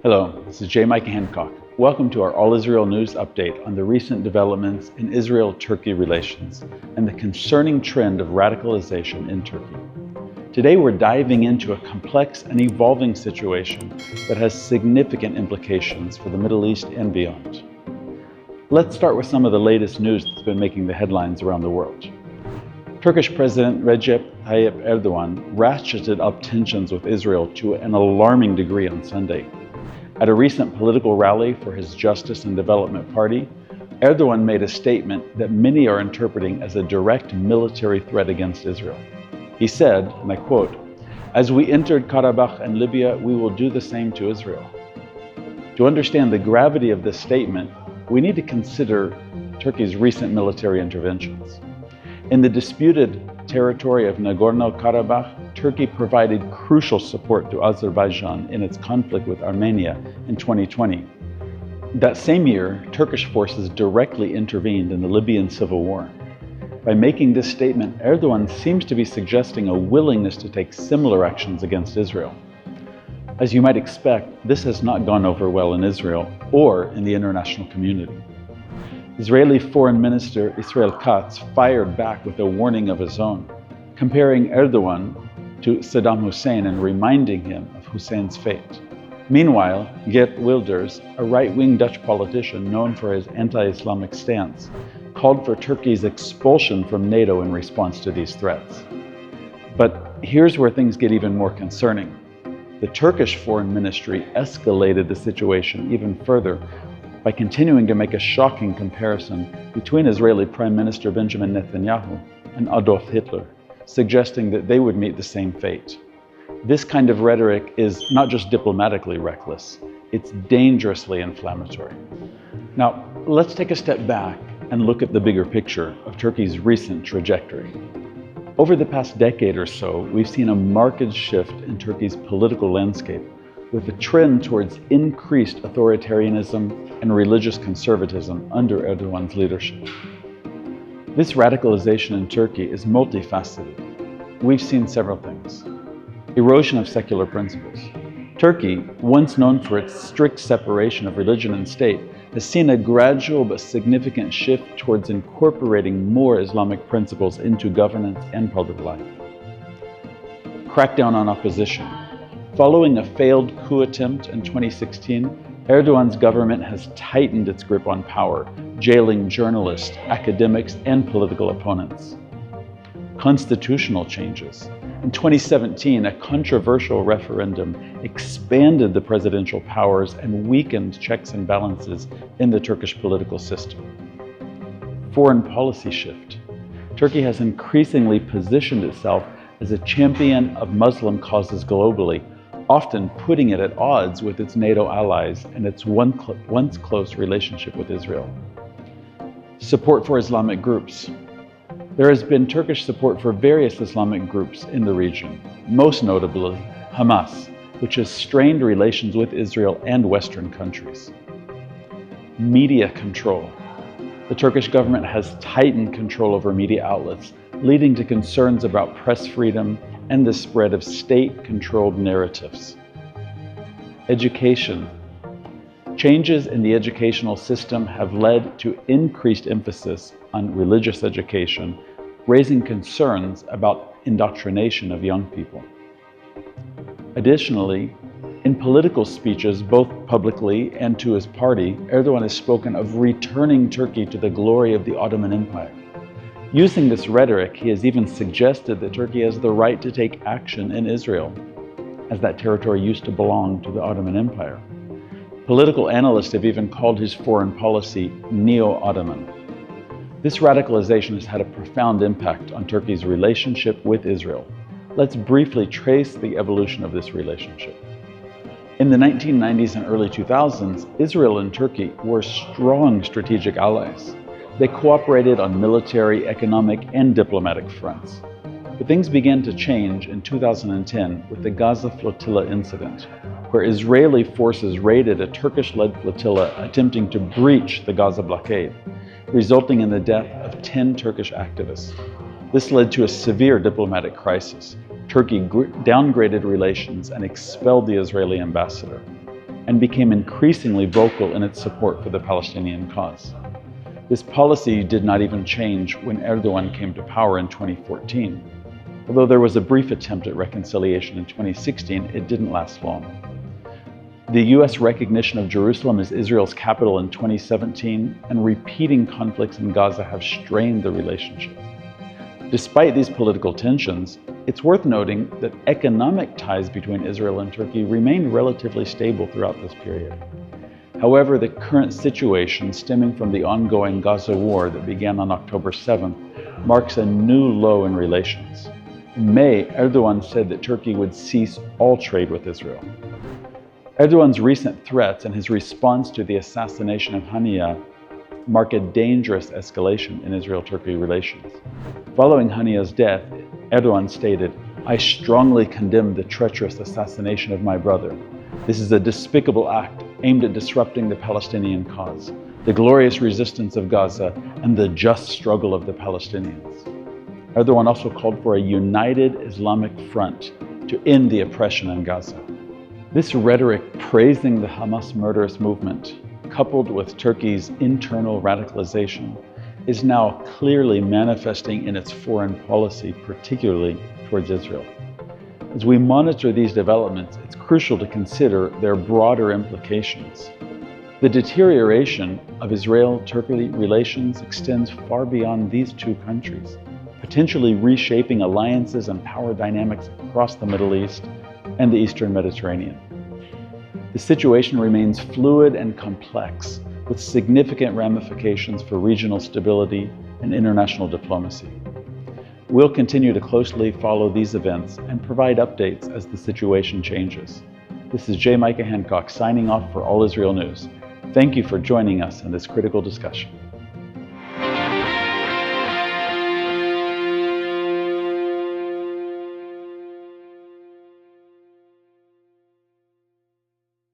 Hello, this is Micah Hancock. Welcome to our All Israel News update on the recent developments in Israel-Turkey relations and the concerning trend of radicalization in Turkey. Today we're diving into a complex and evolving situation that has significant implications for the Middle East and beyond. Let's start with some of the latest news that's been making the headlines around the world. Turkish President Recep Tayyip Erdoğan ratcheted up tensions with Israel to an alarming degree on Sunday. At a recent political rally for his Justice and Development Party, Erdogan made a statement that many are interpreting as a direct military threat against Israel. He said, and I quote, "As we entered Karabakh and Libya, we will do the same to Israel." To understand the gravity of this statement, we need to consider Turkey's recent military interventions. In the disputed territory of Nagorno-Karabakh, Turkey provided crucial support to Azerbaijan in its conflict with Armenia in 2020. That same year, Turkish forces directly intervened in the Libyan civil war. By making this statement, Erdogan seems to be suggesting a willingness to take similar actions against Israel. As you might expect, this has not gone over well in Israel or in the international community. Israeli Foreign Minister Israel Katz fired back with a warning of his own, comparing Erdogan to Saddam Hussein and reminding him of Hussein's fate. Meanwhile, Geert Wilders, a right-wing Dutch politician known for his anti-Islamic stance, called for Turkey's expulsion from NATO in response to these threats. But here's where things get even more concerning. The Turkish Foreign Ministry escalated the situation even further by continuing to make a shocking comparison between Israeli Prime Minister Benjamin Netanyahu and Adolf Hitler, suggesting that they would meet the same fate. This kind of rhetoric is not just diplomatically reckless, it's dangerously inflammatory. Now, let's take a step back and look at the bigger picture of Turkey's recent trajectory. Over the past decade or so, we've seen a marked shift in Turkey's political landscape, with a trend towards increased authoritarianism and religious conservatism under Erdogan's leadership. This radicalization in Turkey is multifaceted. We've seen several things. Erosion of secular principles. Turkey, once known for its strict separation of religion and state, has seen a gradual but significant shift towards incorporating more Islamic principles into governance and public life. Crackdown on opposition. Following a failed coup attempt in 2016, Erdogan's government has tightened its grip on power, jailing journalists, academics, and political opponents. Constitutional changes. In 2017, a controversial referendum expanded the presidential powers and weakened checks and balances in the Turkish political system. Foreign policy shift. Turkey has increasingly positioned itself as a champion of Muslim causes globally, often putting it at odds with its NATO allies and its once close relationship with Israel. Support for Islamic groups. There has been Turkish support for various Islamic groups in the region, most notably Hamas, which has strained relations with Israel and Western countries. Media control. The Turkish government has tightened control over media outlets, leading to concerns about press freedom and the spread of state-controlled narratives. Education. Changes in the educational system have led to increased emphasis on religious education, raising concerns about indoctrination of young people. Additionally, in political speeches, both publicly and to his party, Erdogan has spoken of returning Turkey to the glory of the Ottoman Empire. Using this rhetoric, he has even suggested that Turkey has the right to take action in Israel, as that territory used to belong to the Ottoman Empire. Political analysts have even called his foreign policy neo-Ottoman. This radicalization has had a profound impact on Turkey's relationship with Israel. Let's briefly trace the evolution of this relationship. In the 1990s and early 2000s, Israel and Turkey were strong strategic allies. They cooperated on military, economic, and diplomatic fronts. But things began to change in 2010 with the Gaza flotilla incident, where Israeli forces raided a Turkish-led flotilla attempting to breach the Gaza blockade, resulting in the death of 10 Turkish activists. This led to a severe diplomatic crisis. Turkey downgraded relations and expelled the Israeli ambassador. and became increasingly vocal in its support for the Palestinian cause. This policy did not even change when Erdogan came to power in 2014. Although there was a brief attempt at reconciliation in 2016, it didn't last long. The US recognition of Jerusalem as Israel's capital in 2017 and repeating conflicts in Gaza have strained the relationship. Despite these political tensions, it's worth noting that economic ties between Israel and Turkey remained relatively stable throughout this period. However, the current situation stemming from the ongoing Gaza war that began on October 7th marks a new low in relations. In May, Erdogan said that Turkey would cease all trade with Israel. Erdogan's recent threats and his response to the assassination of Haniya mark a dangerous escalation in Israel-Turkey relations. Following Haniya's death, Erdogan stated, "I strongly condemn the treacherous assassination of my brother. This is a despicable act aimed at disrupting the Palestinian cause, the glorious resistance of Gaza, and the just struggle of the Palestinians." Erdogan also called for a united Islamic front to end the oppression in Gaza. This rhetoric praising the Hamas murderous movement, coupled with Turkey's internal radicalization, is now clearly manifesting in its foreign policy, particularly towards Israel. As we monitor these developments, it's crucial to consider their broader implications. The deterioration of Israel-Turkey relations extends far beyond these two countries, potentially reshaping alliances and power dynamics across the Middle East and the Eastern Mediterranean. The situation remains fluid and complex, with significant ramifications for regional stability and international diplomacy. We'll continue to closely follow these events and provide updates as the situation changes. This is Micah Hancock signing off for All Israel News. Thank you for joining us in this critical discussion.